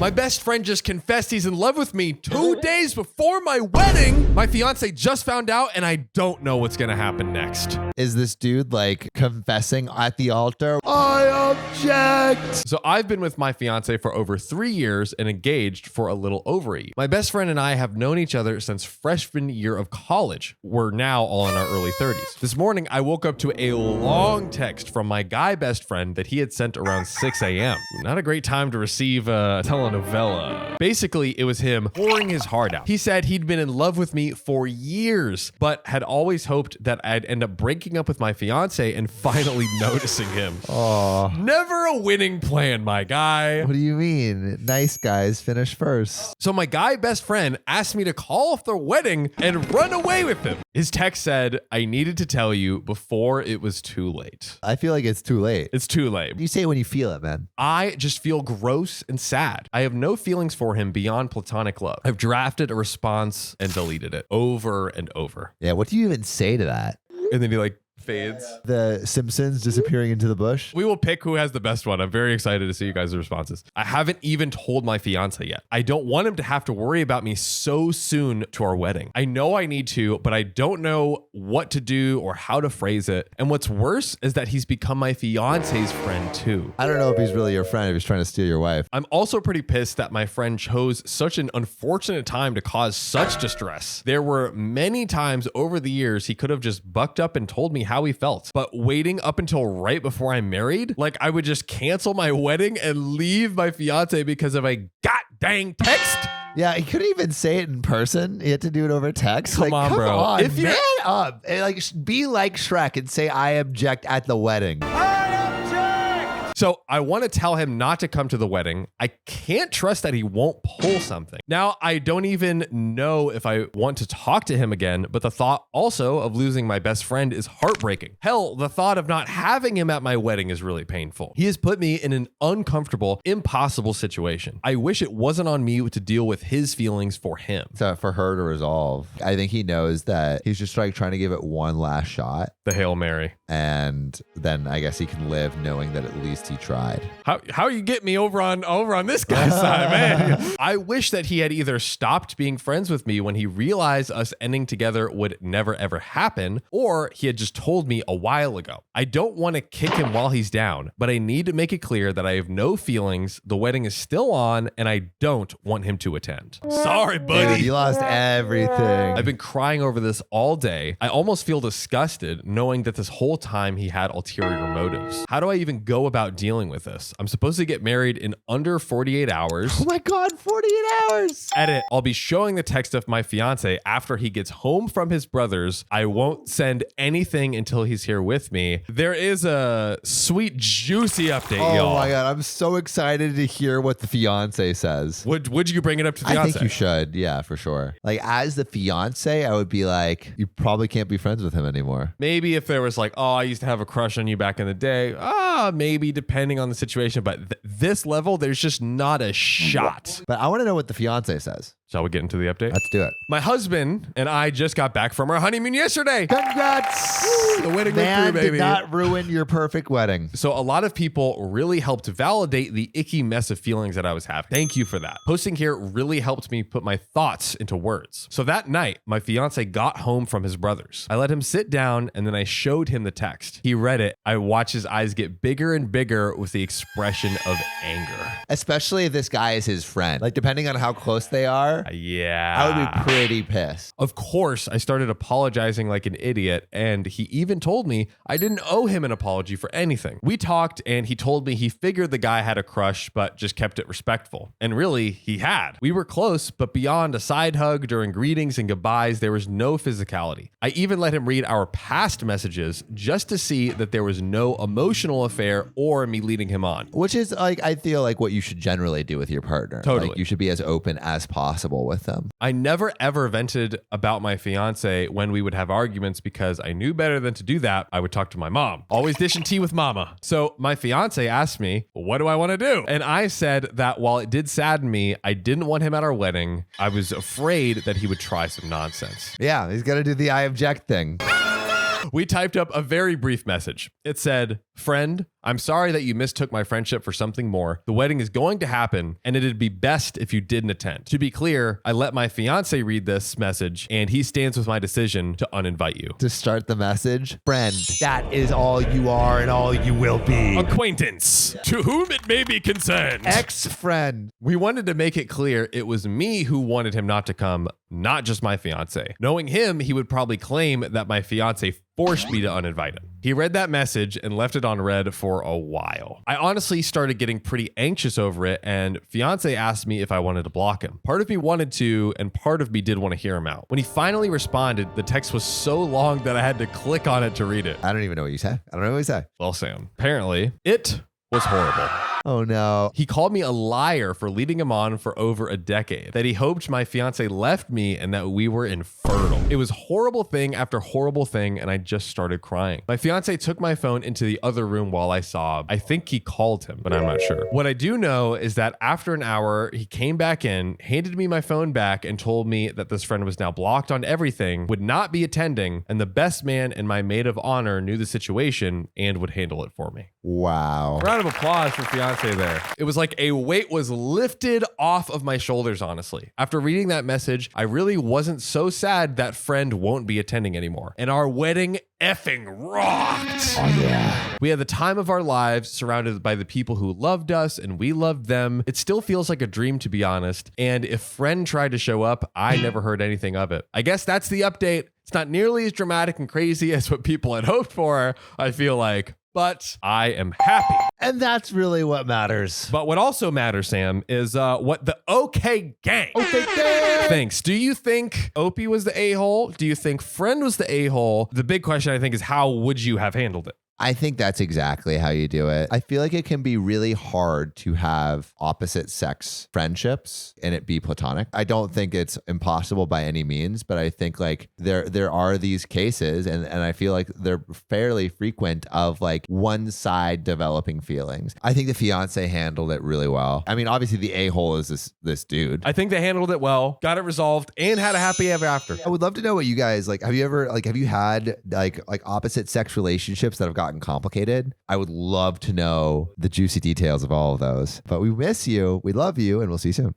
My best friend just confessed he's in love with me 2 days before my wedding. My fiance just found out and I don't know what's gonna happen next. Is this dude like confessing at the altar? I object. So I've been with my fiance for over 3 years and engaged for a little over a year. My best friend and I have known each other since freshman year of college. We're now all in our early 30s. This morning, I woke up to a long text from my guy best friend that he had sent around 6 a.m. Not a great time to receive a telenovela. Basically, it was him pouring his heart out. He said he'd been in love with me for years, but had always hoped that I'd end up breaking up with my fiance and finally noticing him. Oh, Never a winning plan, my guy. what do you mean? Nice guys finish first. So my guy best friend asked me to call off the wedding and run away with him. His text said, I needed to tell you before it was too late. I feel like it's too late. It's too late. You say it when you feel it, man. I just feel gross and sad. I have no feelings for him beyond platonic love. I've drafted a response and deleted it over and over. Yeah, what do you even say to that? And then he fades. The Simpsons disappearing into the bush? We will pick who has the best one. I'm very excited to see you guys' responses. I haven't even told my fiance yet. I don't want him to have to worry about me so soon to our wedding. I know I need to, but I don't know what to do or how to phrase it. And what's worse is that he's become my fiance's friend too. I don't know if he's really your friend, if he's trying to steal your wife. I'm also pretty pissed that my friend chose such an unfortunate time to cause such distress. There were many times over the years he could have just bucked up and told me how he felt, but waiting up until right before I'm married, like I would just cancel my wedding and leave my fiance because of a goddamn text. Yeah, he couldn't even say it in person. He had to do it over text. Come on, bro. On, If you're- man up. And, be like Shrek and say, I object at the wedding. So I want to tell him not to come to the wedding. I can't trust that he won't pull something. Now, I don't even know if I want to talk to him again, but the thought also of losing my best friend is heartbreaking. Hell, the thought of not having him at my wedding is really painful. He has put me in an uncomfortable, impossible situation. I wish it wasn't on me to deal with his feelings for him. So for her to resolve, I think he knows that he's just trying to give it one last shot. The Hail Mary. And then I guess he can live knowing that at least he tried. How you get me over on this guy's side, man? I wish that he had either stopped being friends with me when he realized us ending together would never ever happen, or he had just told me a while ago. I don't want to kick him while he's down, but I need to make it clear that I have no feelings, the wedding is still on, and I don't want him to attend. Sorry, buddy. Dude, you lost everything. I've been crying over this all day. I almost feel disgusted knowing that this whole time he had ulterior motives. How do I even go about dealing with this? I'm supposed to get married in under 48 hours. Oh my God, 48 hours. Edit. I'll be showing the text of my fiance after he gets home from his brother's. I won't send anything until he's here with me. There is a sweet, juicy update, y'all. Oh my God, I'm so excited to hear what the fiance says. Would you bring it up to the fiance? I think you should. Yeah, for sure. Like as the fiance, I would be like, you probably can't be friends with him anymore. Maybe if there was like, oh, I used to have a crush on you back in the day. Maybe depending on the situation. But this level, there's just not a shot. But I want to know what the fiance says. Shall we get into the update? Let's do it. My husband and I just got back from our honeymoon yesterday. Congrats. The wedding Man went through, baby. did not ruin your perfect wedding. So a lot of people really helped validate the icky mess of feelings that I was having. Thank you for that. Posting here really helped me put my thoughts into words. So that night, my fiance got home from his brother's. I let him sit down and then I showed him the text. He read it. I watched his eyes get bigger and bigger with the expression of anger. Especially if this guy is his friend. Like depending on how close they are, Yeah. I would be pretty pissed. Of course, I started apologizing like an idiot, and he even told me I didn't owe him an apology for anything. We talked, and he told me he figured the guy had a crush, but just kept it respectful. And really, he had. We were close, but beyond a side hug during greetings and goodbyes, there was no physicality. I even let him read our past messages just to see that there was no emotional affair or me leading him on. Which is like, I feel like what you should generally do with your partner. Totally. Like you should be as open as possible with them. I never ever vented about my fiance when we would have arguments because I knew better than to do that. I would talk to my mom, always dishing tea with mama. So my fiance asked me, what do I want to do? And I said that while it did sadden me, I didn't want him at our wedding. I was afraid that he would try some nonsense. Yeah, he's got to do the I object thing. We typed up a very brief message. It said, friend, I'm sorry that you mistook my friendship for something more. The wedding is going to happen, and it'd be best if you didn't attend. To be clear, I let my fiance read this message, and he stands with my decision to uninvite you. To start the message, friend, that is all you are and all you will be. Acquaintance, to whom it may be concerned. Ex-friend. We wanted to make it clear it was me who wanted him not to come, not just my fiance. Knowing him, he would probably claim that my fiance forced me to uninvite him. He read that message and left it on read for a while. I honestly started getting pretty anxious over it, and fiance asked me if I wanted to block him. Part of me wanted to, and part of me did want to hear him out. When he finally responded, the text was so long that I had to click on it to read it. I don't even know what you said. I don't know what you said. Well, Sam, apparently it was horrible. Oh no. He called me a liar for leading him on for over a decade, that he hoped my fiance left me and that we were infertile. It was horrible thing after horrible thing, and I just started crying. My fiance took my phone into the other room while I sobbed. I think he called him, but I'm not sure. What I do know is that after an hour, he came back in, handed me my phone back, and told me that this friend was now blocked on everything, would not be attending, and the best man and my maid of honor knew the situation and would handle it for me. Wow. Round of applause for fiance there. It was like a weight was lifted off of my shoulders, honestly. After reading that message, I really wasn't so sad that friend won't be attending anymore. And our wedding effing rocked. Oh yeah. We had the time of our lives surrounded by the people who loved us and we loved them. It still feels like a dream, to be honest. And if friend tried to show up, I never heard anything of it. I guess that's the update. It's not nearly as dramatic and crazy as what people had hoped for, I feel like. But I am happy. And that's really what matters. But what also matters, Sam, is what the OK Gang thinks. Do you think Opie was the a-hole? Do you think friend was the a-hole? The big question, I think, is how would you have handled it? I think that's exactly how you do it. I feel like it can be really hard to have opposite sex friendships and it be platonic. I don't think it's impossible by any means, but I think like there are these cases and I feel like they're fairly frequent of like one side developing feelings. I think the fiance handled it really well. I mean, obviously the a-hole is this dude. I think they handled it well, got it resolved, and had a happy ever after. I would love to know what you guys like. Have you had like opposite sex relationships that have gotten complicated? I would love to know the juicy details of all of those. But we miss you. We love you, and we'll see you soon.